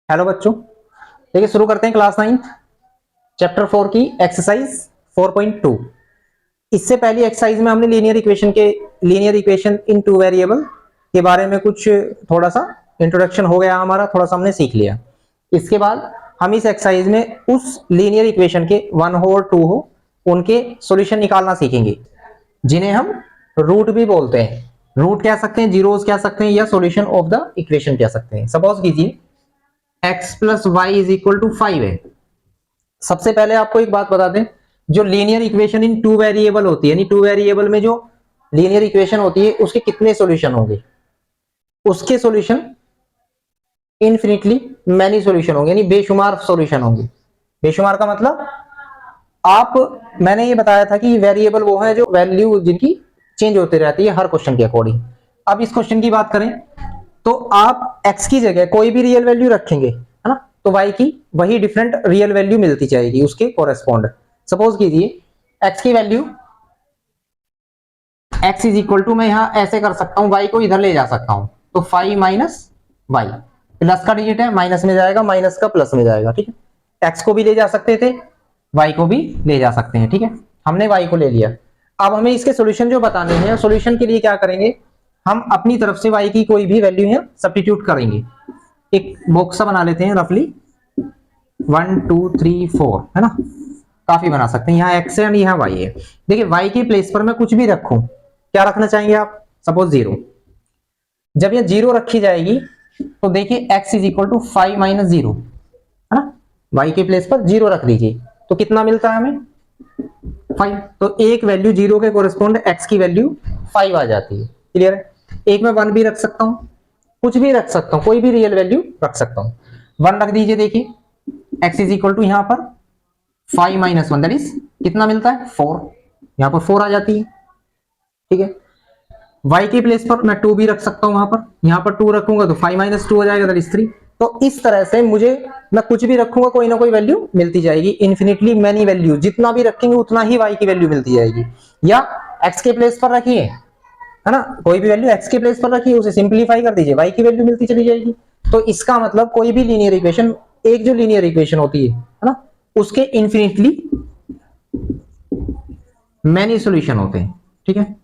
Hello बच्चों, देखिए शुरू करते हैं क्लास 9 चैप्टर 4 की एक्सरसाइज 4.2। इससे पहली एक्सरसाइज में हमने linear equation in two variable के बारे में कुछ थोड़ा सा इंट्रोडक्शन हो गया हमारा, थोड़ा सा हमने सीख लिया। इसके बाद हम इस एक्सरसाइज में उस लीनियर इक्वेशन के 1 हो और 2 हो उनके सॉल्यूशन निकालना सीखेंगे, जिन्हें हम रूट भी बोलते हैं। रूट कह सकते हैं, जीरोस कह सकते हैं, या सॉल्यूशन ऑफ द इक्वेशन कह सकते हैं। सपोज कीजिए x plus y is equal to 5 है। सबसे पहले आपको एक बात बता दें, जो linear equation in two variable होती है, यानी टू वेरिएबल में जो लीनियर इक्वेशन होती है उसके कितने सॉल्यूशन होंगे? उसके सॉल्यूशन इनफिनिटली मैनी सॉल्यूशन होंगे, यानी बेशुमार सॉल्यूशन होंगे। बेशुमार का मतलब मैंने ये बताया था कि वेरिएबल वो है जो वैल्यू जिनकी चेंज होती रहती है हर क्वेश्चन के अकॉर्डिंग। अब इस क्वेश्चन की बात करें तो आप x की जगह कोई भी रियल वैल्यू रखेंगे, है ना, तो y की वही डिफरेंट रियल वैल्यू मिलती जाएगी उसके कोरेस्पॉन्ड। सपोज कीजिए x की value x is equal to, मैं यहां ऐसे कर सकता हूं, y को इधर ले जा सकता हूं, तो 5 माइनस वाई, प्लस का डिजिट है, माइनस में जाएगा, माइनस का प्लस में जाएगा। ठीक है, x को भी ले जा सकते थे, y को भी ले जा सकते हैं। ठीक है, हमने y को ले लिया। अब हमें इसके सॉल्यूशन जो बताने हैं, सॉल्यूशन के लिए क्या करेंगे, हम अपनी तरफ से y की कोई भी वैल्यू यहाँ सब्स्टिट्यूट करेंगे। एक बॉक्स बना लेते हैं रफली 1 2 3 4, है ना, काफी बना सकते हैं। यहाँ x है, यहाँ y है। देखिए y की प्लेस पर मैं कुछ भी रखूं, क्या रखना चाहेंगे आप? सपोज 0। जब ये 0 रखी जाएगी तो देखिए x is equal to 5 minus 0, है ना, y की प्लेस पर 0 रख दीजिए तो कितना मिलता है हमें? 5। तो एक वैल्यू 0 के कोरिस्पॉन्ड x की वैल्यू 5 आ जाती है। क्लियर है? एक में 1 भी रख सकता हूं, कुछ भी रख सकता हूं, कोई भी रियल वैल्यू रख सकता हूं। 1 रख दीजिए, देखिए x इज इक्वल टू यहां पर 5 माइनस 1 दैट इज कितना मिलता है? 4। यहां पर 4 आ जाती है। ठीक है, y की प्लेस पर मैं 2 भी रख सकता हूं, वहां पर यहां पर 2 रखूंगा तो 5 माइनस 2 हो जाएगा दैट इज 3। तो इस तरह से मैं कुछ भी रखूंगा कोई ना कोई वैल्यू मिलती जाएगी। इन्फिनिटली मैनी वैल्यू, जितना भी रखेंगे उतना ही y की वैल्यू मिलती जाएगी। या x के प्लेस पर रखिए, है ना, कोई भी वैल्यू x के प्लेस पर रखिए, उसे सिंपलीफाई कर दीजिए, y की वैल्यू मिलती चली जाएगी। तो इसका मतलब कोई भी लीनियर इक्वेशन, एक जो लीनियर इक्वेशन होती है ना, उसके इन्फिनिटली मैनी सॉल्यूशन होते हैं। ठीक है,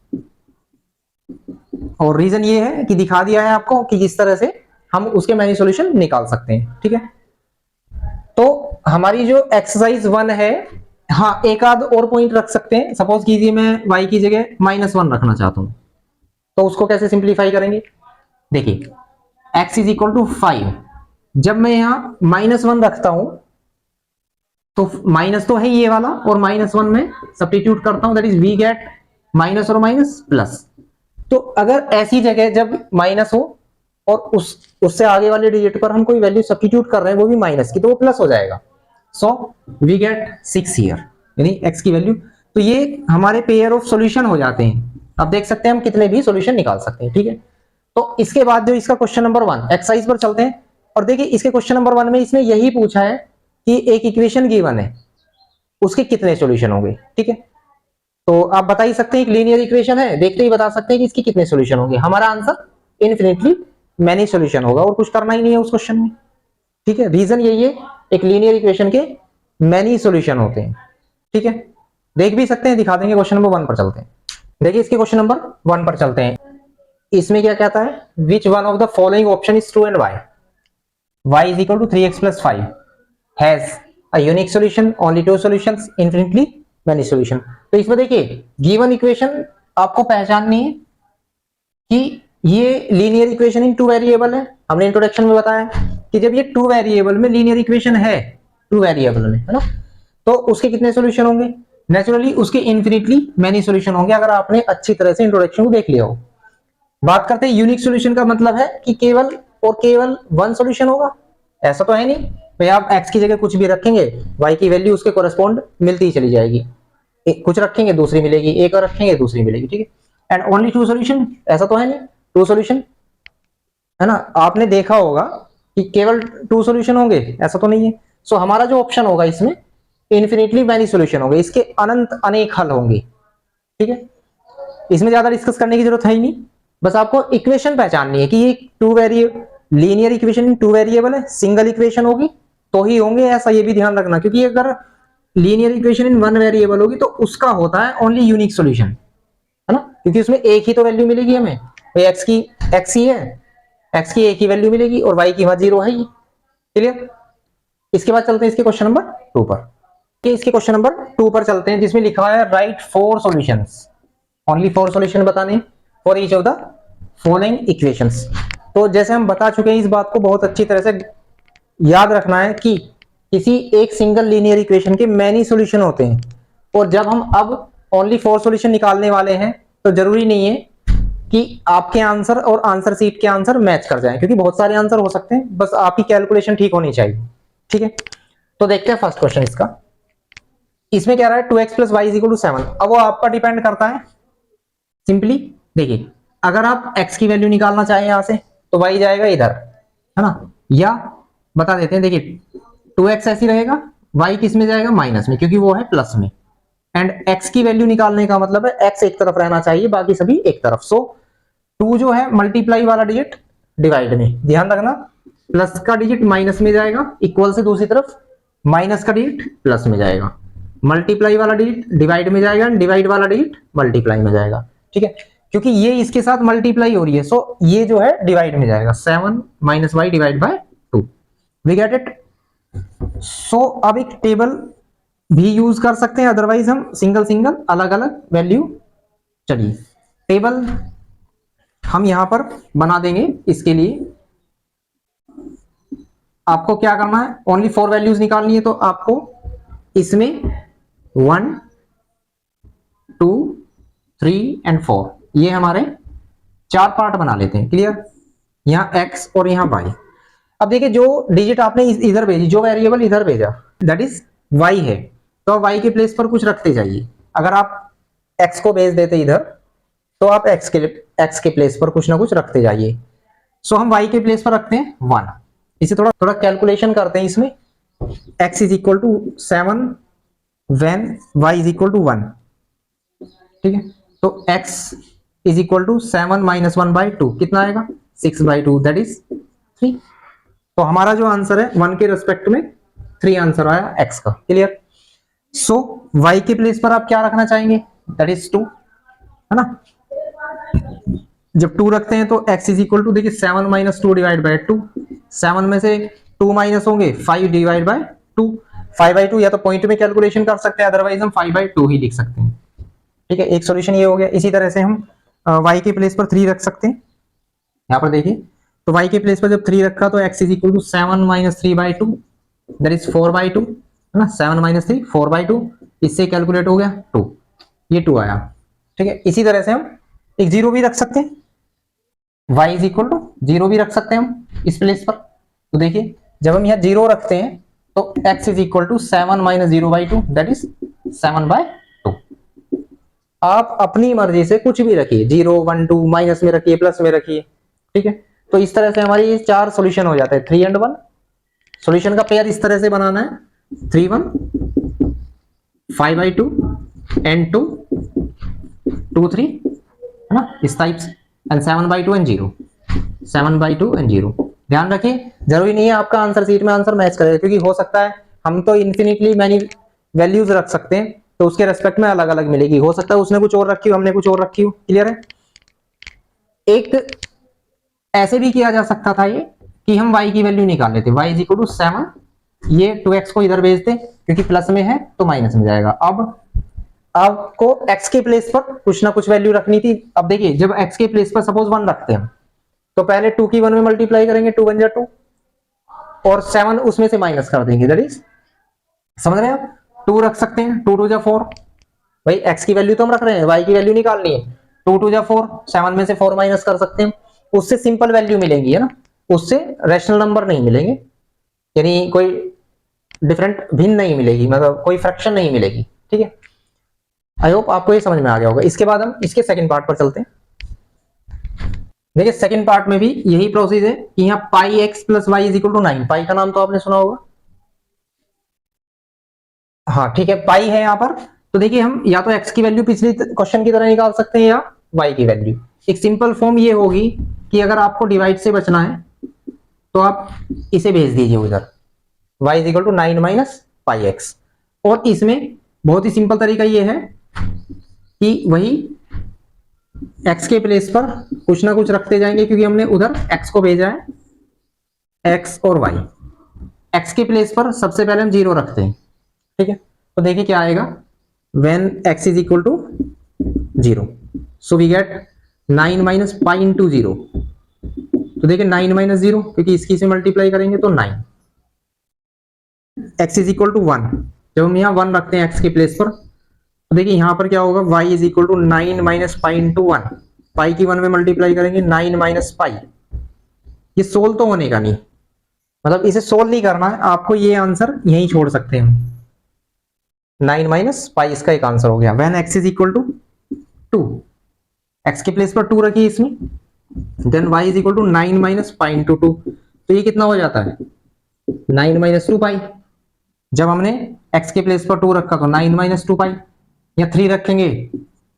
और रीजन ये है कि दिखा दिया है आपको कि किस तरह से हम उसके मैनी सॉल्यूशन निकाल सकते हैं। ठीक है, तो हमारी जो एक्सरसाइज 1 है, हाँ एक आध और पॉइंट रख सकते हैं। सपोज कीजिए मैं y की जगह -1 रखना चाहता हूं, तो उसको कैसे सिंप्लीफाई करेंगे? देखिए x इज इक्वल टू 5, जब मैं यहां -1 रखता हूं तो माइनस तो है ये वाला, और -1 में सब्स्टिट्यूट करता हूं, that is we get minus और माइनस प्लस। तो अगर ऐसी जगह जब माइनस हो और उससे आगे वाले डिजिट पर हम कोई वैल्यू सब्स्टिट्यूट कर रहे हैं वो भी माइनस की, तो वो प्लस हो जाएगा। सो वी गेट 6 हियर, यानी x की वैल्यू। तो ये हमारे पेयर ऑफ सॉल्यूशन हो जाते हैं। अब देख सकते हैं हम कितने भी सॉल्यूशन निकाल सकते हैं। ठीक है, तो इसके बाद जो इसका क्वेश्चन नंबर 1 एक्सरसाइज पर चलते हैं। और देखिए इसके क्वेश्चन नंबर 1 में इसने यही पूछा है कि एक इक्वेशन गिवन है, उसके कितने सॉल्यूशन होंगे। ठीक है, तो आप बता ही सकते हैं, एक लीनियर इक्वेशन है, देखते ही बता सकते हैं कि इसके कितने सॉल्यूशन होंगे। हमारा आंसर इनफिनिटली मैनी सॉल्यूशन होगा, और कुछ करना ही नहीं है उस क्वेश्चन में। ठीक है, रीजन यही है, एक लीनियर इक्वेशन के मैनी सॉल्यूशन होते हैं। ठीक है, देख भी सकते हैं, दिखा देंगे। क्वेश्चन नंबर 1 पर चलते हैं। देखिए इसके क्वेश्चन नंबर 1 पर चलते हैं। इसमें क्या कहता है, which one of the following option is true and y is equal to 3x plus 5 has a unique solution, only two solutions, infinitely many solution. तो इसमें देखिए गिवन इक्वेशन आपको पहचाननी है कि ये linear equation in two variable है। हमने introduction में बताया कि जब ये टू वेरिएबल में लीनियर इक्वेशन है, टू वेरिएबल में, है ना, तो उसके कितने सॉल्यूशन होंगे? नेचुरली उसके इनफिनिटली मैनी सॉल्यूशन होंगे, अगर आपने अच्छी तरह से इंट्रोडक्शन को देख लिया हो। बात करते हैं यूनिक सॉल्यूशन का, मतलब है कि केवल और केवल वन सॉल्यूशन होगा, ऐसा तो है नहीं भाई। आप x की जगह कुछ भी रखेंगे, y की वैल्यू उसके कोरेस्पॉन्ड मिलती ही चली जाएगी। कुछ रखेंगे दूसरी मिलेगी, एक और रखेंगे दूसरी मिलेगी। ठीक है, एंड ओनली टू सॉल्यूशन, ऐसा तो है नहीं। टू सॉल्यूशन, है ना, आपने देखा होगा कि केवल टू सॉल्यूशन होंगे, ऐसा तो नहीं है। सो हमारा जो ऑप्शन होगा इसमें इनफिनिटली मैनी सॉल्यूशन होंगे, इसके अनंत अनेक हल होंगे। ठीक है, इसमें ज्यादा डिस्कस करने की जरूरत है ही नहीं, बस आपको इक्वेशन पहचाननी है कि ये linear equation in two variable है, सिंगल इक्वेशन होगी तो ही होंगे, ऐसा ये भी ध्यान रखना, क्योंकि अगर linear equation in one variable होगी तो उसका होता है ओनली यूनिक सॉल्यूशन, है ना, क्योंकि उसमें एक ही तो वैल्यू मिलेगी हमें, एक्स की एक्स ही है, एक्स की एक ही वैल्यू मिलेगी और वाई की वहां जीरो है ही। क्लियर। इसके बाद चलते हैं इसके क्वेश्चन नंबर 2 पर। इसके क्वेश्चन नंबर 2 पर चलते हैं, जिसमें लिखा है राइट 4 सॉल्यूशंस, ओनली 4 सॉल्यूशन बताने for each of the following equations. तो जैसे हम बता चुके हैं, इस बात को बहुत अच्छी तरह से याद रखना है कि किसी एक सिंगल लीनियर इक्वेशन के मैनी सॉल्यूशन होते हैं, और जब हम अब ओनली 4 सॉल्यूशन निकालने वाले हैं तो जरूरी नहीं है कि आपके आंसर और आंसर सीट के आंसर मैच कर जाएं, क्योंकि बहुत सारे आंसर हो सकते हैं, बस आपकी कैलकुलेशन ठीक होनी चाहिए। ठीक है, तो देखते हैं फर्स्ट क्वेश्चन इसका। इसमें क्या रहा है 2x + y = 7। अब वो आपका डिपेंड करता है, सिंपली देखिए, अगर आप x की वैल्यू निकालना चाहें यहां से तो y जाएगा इधर, है ना, या बता देते हैं, देखिए 2x ऐसी रहेगा, y किस में जाएगा, माइनस में, क्योंकि वो है प्लस में, एंड x की वैल्यू निकालने का मतलब है x एक तरफ रहना चाहिए, बाकी सभी एक तरफ। सो 2 जो है मल्टीप्लाई वाला डिजिट डिवाइड में, ध्यान रखना, प्लस का डिजिट माइनस में जाएगा, इक्वल से दूसरी तरफ माइनस का डिजिट प्लस में जाएगा, मल्टीप्लाई वाला डिजिट डिवाइड में जाएगा, डिवाइड वाला डिजिट मल्टीप्लाई में जाएगा। ठीक है, क्योंकि ये इसके साथ मल्टीप्लाई हो रही है, सो ये जो है डिवाइड में जाएगा, 7 - y / 2। We get it. So अब एक टेबल भी यूज कर सकते हैं, अदरवाइज हम सिंगल सिंगल अलग अलग वैल्यू, चलिए टेबल हम यहां पर बना देंगे। इसके लिए आपको क्या करना है, ओनली 4 वैल्यूज निकालनी है, तो आपको इसमें 1 2 3 एंड 4 ये हमारे 4 पार्ट बना लेते हैं। क्लियर, यहां x और यहां y। अब देखिए, जो डिजिट आपने इधर भेजी, जो वेरिएबल इधर भेजा दैट इज y है, तो y के प्लेस पर कुछ रखते जाइए। अगर आप x को भेज देते इधर, तो आप x के प्लेस पर कुछ ना कुछ रखते जाइए। सो हम y के प्लेस पर रखते हैं 1। इसे थोड़ा थोड़ा कैलकुलेशन करते हैं इसमें, x = 7 when y = 1। ठीक है, तो x = 7 - 1/2 कितना आएगा, 6/2 दैट इज 3। तो हमारा जो आंसर है 1 के रिस्पेक्ट में 3 आंसर आया x का। क्लियर। सो y के प्लेस पर आप क्या रखना चाहेंगे, दैट इज 2, है ना। जब 2 रखते हैं तो x = देखिए 7 - 2 / 2, 7 में से 2 माइनस होंगे 5 / 2, 5/2 या तो पॉइंट में कैलकुलेशन कर सकते हैं, अदरवाइज हम 5/2 ही लिख सकते हैं। ठीक है, एक सॉल्यूशन ये हो गया। इसी तरह से हम y के प्लेस पर 3 रख सकते हैं। यहाँ पर देखिए, तो y के प्लेस पर जब 3 रखा तो x = 7 - 3/2 दैट इज 4/2, है ना, 7 - 3 4/2, इससे कैलकुलेट हो गया 2, ये 2 आया। ठीक है, इसी तरह से हम एक 0 भी रख सकते हैं, y = 0 भी रख सकते हैं हम इस प्लेस पर। तो देखिए, जब हम यहाँ 0 रखते हैं तो x = 7 - 0/2 दैट इज 7/2। आप अपनी मर्जी से कुछ भी रखिए, 0 1 2 माइनस में रखिए, प्लस में रखिए। ठीक है, तो इस तरह से हमारी ये 4 सॉल्यूशन हो जाते हैं, 3 and 1। सॉल्यूशन का पेयर इस तरह से बनाना है, 3 1 5/2 and 2 2 3, है ना, इस टाइप से, एंड 7/2 and 0, 7/2 and 0। ध्यान रखिए, जरूरी नहीं है आपका आंसर सीट में आंसर मैच करेगा, क्योंकि हो सकता है हम तो इन्फिनिटली मैनी वैल्यूज रख सकते हैं, तो उसके रेस्पेक्ट में अलग अलग मिलेगी। हो सकता है उसने कुछ और रखी हो, हमने कुछ और रखी हो। क्लियर है। एक ऐसे भी किया जा सकता था ये कि हम y की वैल्यू निकाल लेते, y = 7, ये 2x को इधर भेजते, क्योंकि प्लस में है तो माइनस में जाएगा। अब आपको x के प्लेस पर कुछ ना कुछ वैल्यू रखनी थी। अब देखिए, जब x के प्लेस पर सपोज 1 रखते हैं, तो पहले 2 की 1 में मल्टीप्लाई करेंगे, 2 1 जा 2, और 7 उसमें से माइनस कर देंगे, दैट इज, समझ रहे हैं आप, 2 रख सकते हैं, 2 2 जा 4, भाई x की वैल्यू तो हम रख रहे हैं, y की वैल्यू निकालनी है, 2 2 जा 4, 7 में से 4 माइनस कर सकते हैं, उससे सिंपल वैल्यू मिलेंगी, है ना, उससे रैशनल नंबर नहीं मिलेंगे, यानी कोई डिफरेंट भिन्न नहीं मिलेगी, मतलब कोई फ्रैक्शन नहीं मिलेगी। ठीक है, आई होप आपको ये समझ में आ गया होगा। इसके बाद हम इसके सेकंड पार्ट पर चलते हैं। देखिए, सेकंड पार्ट में भी यही प्रोसेस है कि यहाँ πx + y = 9, पाई का नाम तो आपने सुना होगा, हाँ ठीक है, पाई है यहाँ पर। तो देखिए, हम या तो x की वैल्यू पिछले क्वेश्चन की तरह निकाल सकते हैं, या y की वैल्यू। एक सिंपल फॉर्म ये होगी कि अगर आपको डिवाइड से बचना है तो आप इसे भेज दीजिए उधर, y is equal to 9 minus pi x. और इसमें बहुत ही सिंपल तरीका ये है कि वही x के प्लेस पर कुछ ना कुछ रखते जाएंगे, क्योंकि हमने उधर x को भेजा है, x और y। x के प्लेस पर सबसे पहले हम 0 रखते हैं, ठीक है। तो देखिए क्या आएगा, when x is equal to 0, so we get 9 minus pi into 0। तो देखिए 9 माइनस 0, क्योंकि इसकी से मल्टीप्लाई करेंगे तो 9। x इज इक्वल टू 1, जब हम यहाँ 1 रखते हैं x के प्लेस पर, तो देखिए यहाँ पर क्या होगा, y is equal to 9 minus pi into 1। Pi की 1 में मल्टीप्लाई करेंगे 9 माइनस पाई। ये सोल्व तो होने का नहीं, मतलब इसे सोल्व नहीं करना है आपको, ये आंसर यहीं छोड़ सकते हैं। 9 माइनस पाई इसका एक आंसर हो गया। When x is equal to 2, x के प्लेस पर 2 रखिए इसमें, then y is equal to 9 minus pi into 2। तो ये कितना हो जाता है, 9 माइनस 2 पाई। जब हमने x के प्लेस पर 2 रखा तो 9 माइनस 2 पाई, या 3 रखेंगे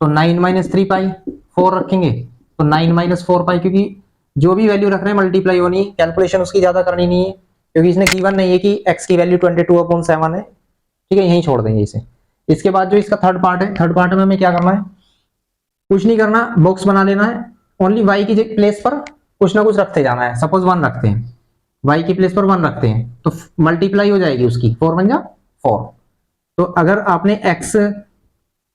तो 9 माइनस 3 पाई, 4 रखेंगे तो 9 माइनस 4 पाई, क्योंकि जो भी वैल्यू रख रहे हैं मल्टीप्लाई होनी है, कैलकुलेशन उसकी ज्यादा करनी नहीं है, क्योंकि इसने गिवन नहीं है कि x की वैल्यू 22/7 है, ठीक है, यहीं छोड़ देंगे इसे। इसके बाद जो इसका थर्ड पार्ट है, थर्ड पार्ट में हमें क्या करना है, कुछ नहीं करना, बॉक्स बना लेना है, ओनली y की प्लेस पर कुछ ना कुछ रखते जाना है। सपोज 1 रखते हैं, y की प्लेस पर 1 रखते हैं तो मल्टीप्लाई हो जाएगी उसकी, 4 बन जा 4। तो अगर आपने x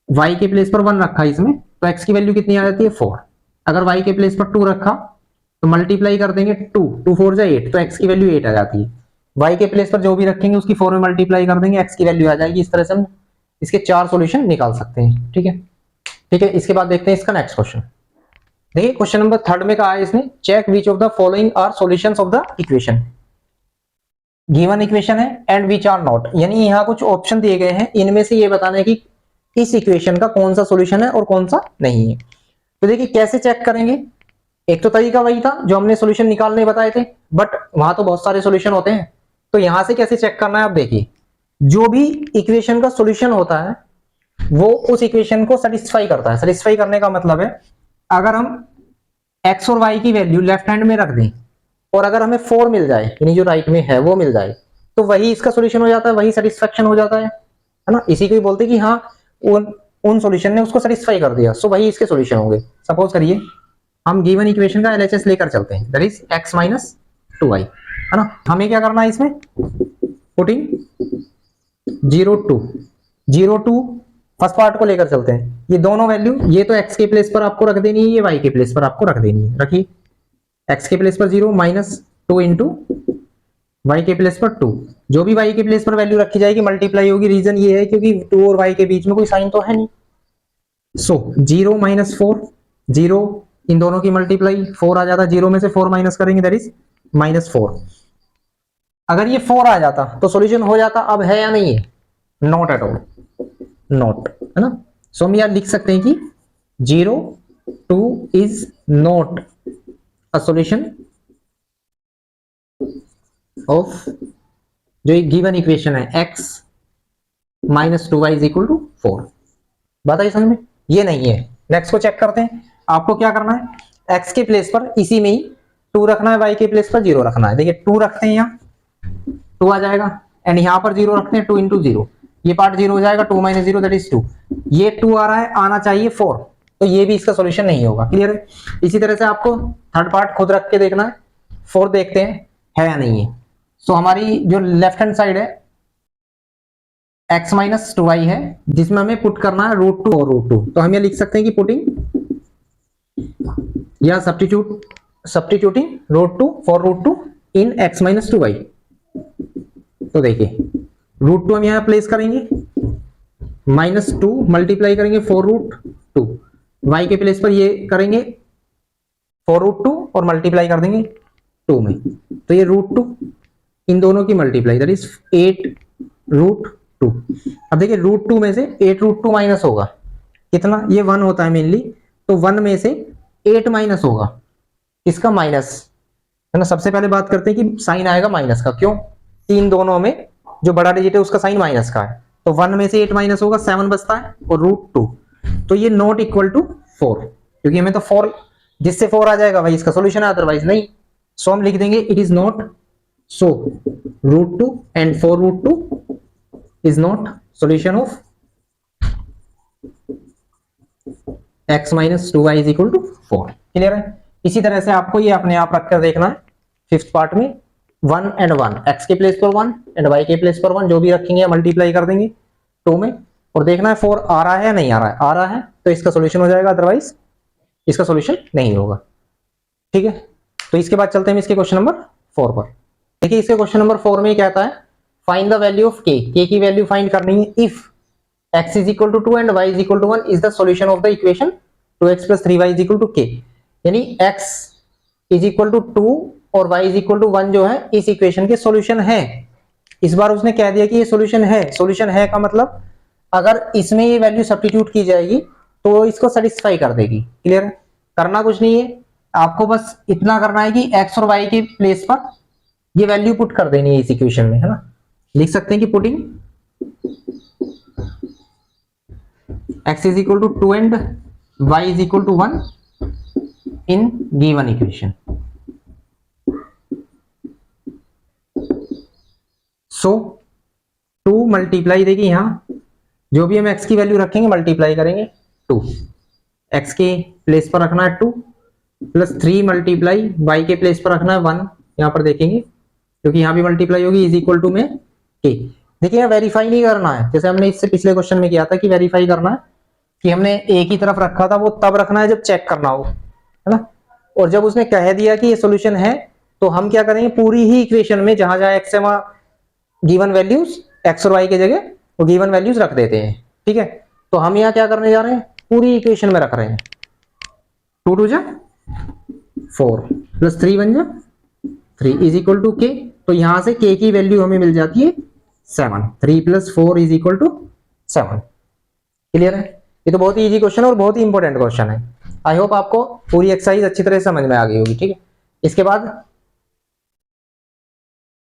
y के प्लेस पर 1 रखा इसमें, तो x की वैल्यू कितनी आ जाती है 4। अगर y के प्लेस पर 2 रखा तो मल्टीप्लाई कर देंगे 2, 2 4 जा 8, तो x की वैल्यू 8 आ जाती है। y के प्लेस पर जो भी रखेंगे उसकी 4 में मल्टीप्लाई कर देंगे, x की वैल्यू आ जाएगी। इस तरह से हम इसके 4 सॉल्यूशन निकाल सकते हैं, ठीक है। ठीक है, इसके बाद देखते हैं इसका नेक्स्ट क्वेश्चन। देखिए क्वेश्चन नंबर 3 में कहा है इसने, check which of the following are solutions of the equation. Given equation है एंड विच आर नॉट, यानी यहाँ कुछ ऑप्शन दिए गए हैं, इनमें से ये बताना है कि इस इक्वेशन का कौन सा सॉल्यूशन है और कौन सा नहीं है। तो देखिए कैसे चेक करेंगे, एक तो तरीका वही था जो हमने सॉल्यूशन निकालने बताए थे, बट वहां तो बहुत सारे सॉल्यूशन होते हैं। तो यहां से कैसे चेक करना है, आप देखिए, जो भी इक्वेशन का सॉल्यूशन होता है वो उस इक्वेशन को सेटिस्फाई करता है। सेटिस्फाई करने का मतलब है, अगर हम x और y की वैल्यू लेफ्ट हैंड में रख दें और अगर हमें 4 मिल जाए, यानी जो राइट में है वो मिल जाए, तो वही इसका सॉल्यूशन हो जाता है, वही सेटिस्फेक्शन हो जाता है ना। इसी को ही बोलते हैं कि हाँ उन सॉल्यूशन ने उसको सेटिस्फाई कर दिया, सो वही इसके सॉल्यूशन होंगे। सपोज करिए हम गिवन इक्वेशन का एलएचएस लेकर चलते हैं, that is x minus 2y, है ना। हमें क्या करना है इसमें, पुटिंग 0 2 फर्स्ट पार्ट को लेकर चलते हैं। ये दोनों वैल्यू, ये तो x के प्लेस पर आपको रख देनी है, ये y के प्लेस पर आपको रख देनी है। रखिए x के प्लेस पर 0 माइनस 2 इंटू y के प्लेस पर 2, जो भी y के प्लेस पर वैल्यू रखी जाएगी मल्टीप्लाई होगी। रीजन ये है क्योंकि 2 और y के बीच में कोई साइन तो है नहीं। सो 0 माइनस 4, 0 इन दोनों की मल्टीप्लाई 4 आ जाता, 0 में से 4 माइनस करेंगे दैट इज -4। अगर ये 4 आ जाता तो सॉल्यूशन हो जाता, अब है या नहीं है, नॉट एट ऑल, नॉट, है ना। सो हम यहां लिख सकते हैं कि 0 2 is not a solution of जो गिवन इक्वेशन है x minus 2y is equal to 4। बात आई समझ में, ये नहीं है। नेक्स्ट को चेक करते हैं। आपको क्या करना है, x के प्लेस पर इसी में ही 2 रखना है, y के प्लेस पर 0 रखना है। देखिए 2 रखते हैं, यहाँ 2 आ जाएगा, एंड यहाँ पर 0 रखते हैं, 2 इंटू 0, ये पार्ट 0 हो जाएगा, 2 माइनस 0 दैट इज 2। ये 2 आ रहा है, आना चाहिए 4, तो ये भी इसका सॉल्यूशन नहीं होगा। क्लियर है। इसी तरह से आपको थर्ड पार्ट खुद रख के देखना है, 4 देखते हैं है या नहीं है। सो हमारी जो लेफ्ट हैंड साइड है x माइनस 2y है, जिसमें हमें पुट करना है √2 और √2। तो हम ये लिख सकते हैं कि पुटिंग या substituting √2 for √2 in x minus 2y। तो देखिए √2 हम यहां प्लेस करेंगे, -2 मल्टीप्लाई करेंगे 4√2, y के प्लेस पर ये करेंगे 4√2 और मल्टीप्लाई कर देंगे 2 में, तो ये √2 इन दोनों की मल्टीप्लाई दैट इज 8√2। अब देखिए √2 में से 8√2 माइनस होगा कितना, ये 1 होता है मेनली, तो 1 में से 8 माइनस होगा, इसका माइनस, है ना। सबसे पहले बात करते हैं कि साइन आएगा माइनस का, क्यों, तीन दोनों में जो बड़ा डिजिट है उसका साइन माइनस का है, तो 1 में से 8 माइनस होगा, 7 बचता है और √2, तो ये नॉट इक्वल टू 4, क्योंकि हमें तो 4 जिससे 4 आ जाएगा वही इसका सॉल्यूशन है, अदरवाइज नहीं। सो हम लिख देंगे it is not so √2 and for √2 is not solution of x minus 2y is equal to 4। Clear है? इसी तरह से आपको ये अपने आप रखकर देखना है फिफ्थ पार्ट में 1 एंड 1, x के प्लेस पर 1 एंड y के प्लेस पर 1 जो भी रखेंगे मल्टीप्लाई कर देंगे 2 में, और देखना है 4 आ रहा है या नहीं आ रहा है। आ रहा है तो इसका सॉल्यूशन हो जाएगा, अदरवाइज इसका सॉल्यूशन नहीं होगा। ठीक है, तो इसके बाद चलते हैं इसके क्वेश्चन नंबर 4 पर। देखिए इसके क्वेश्चन नंबर 4 में कहता है find the value of k की वैल्यू फाइंड करनी है if x is equal to 2 and y is equal to 1 is the solution of the equation 2x plus 3y is equal to k। यानी x is equal to 2 और y is equal to 1 जो है इस equation के solution है। इस बार उसने कह दिया कि ये सॉल्यूशन है। सॉल्यूशन है का मतलब अगर इसमें ये वैल्यू सब्स्टिट्यूट की जाएगी तो इसको सेटिस्फाई कर देगी। क्लियर है? करना कुछ नहीं है, आपको बस इतना करना है कि x और y के प्लेस पर ये वैल्यू पुट कर देनी है इस इक्वेशन में, है ना। लिख सकते हैं कि putting x is equal to 2 and y is equal to 1 in given equation. So 2 multiply देगी, यहां जो भी हम x की वैल्यू रखेंगे मल्टीप्लाई करेंगे 2, x के प्लेस पर रखना है 2 प्लस 3 मल्टीप्लाई y के प्लेस पर रखना है 1, यहां पर देखेंगे क्योंकि यहां भी मल्टीप्लाई होगी इज इक्वल टू में k। देखिए यहाँ वेरीफाई नहीं करना है, जैसे हमने इससे पिछले क्वेश्चन में किया था कि वेरीफाई करना है कि हमने एक ही तरफ रखा था, वो तब रखना है जब चेक करना हो, है ना। और जब उसने कह दिया कि ये सॉल्यूशन है तो हम क्या करेंगे पूरी ही इक्वेशन में जहां जहां x है वहां गिवन वैल्यूज x और y की जगह वो गिवन वैल्यूज रख देते हैं। ठीक है, तो हम यहाँ क्या करने जा रहे हैं पूरी इक्वेशन में रख रहे हैं 2 2 जा 4 प्लस 3 1 जा 3 इज इक्वल टू k। तो यहां से k की वैल्यू हमें मिल जाती है 7, 3 plus 4 is equal to 7। Clear है? ये तो बहुत ही इजी क्वेश्चन और बहुत ही इंपॉर्टेंट क्वेश्चन है। आई होप आपको पूरी एक्सरसाइज अच्छी तरह से समझ में आ गई होगी। ठीक है, इसके बाद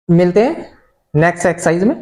मिलते हैं नेक्स्ट एक्सरसाइज में।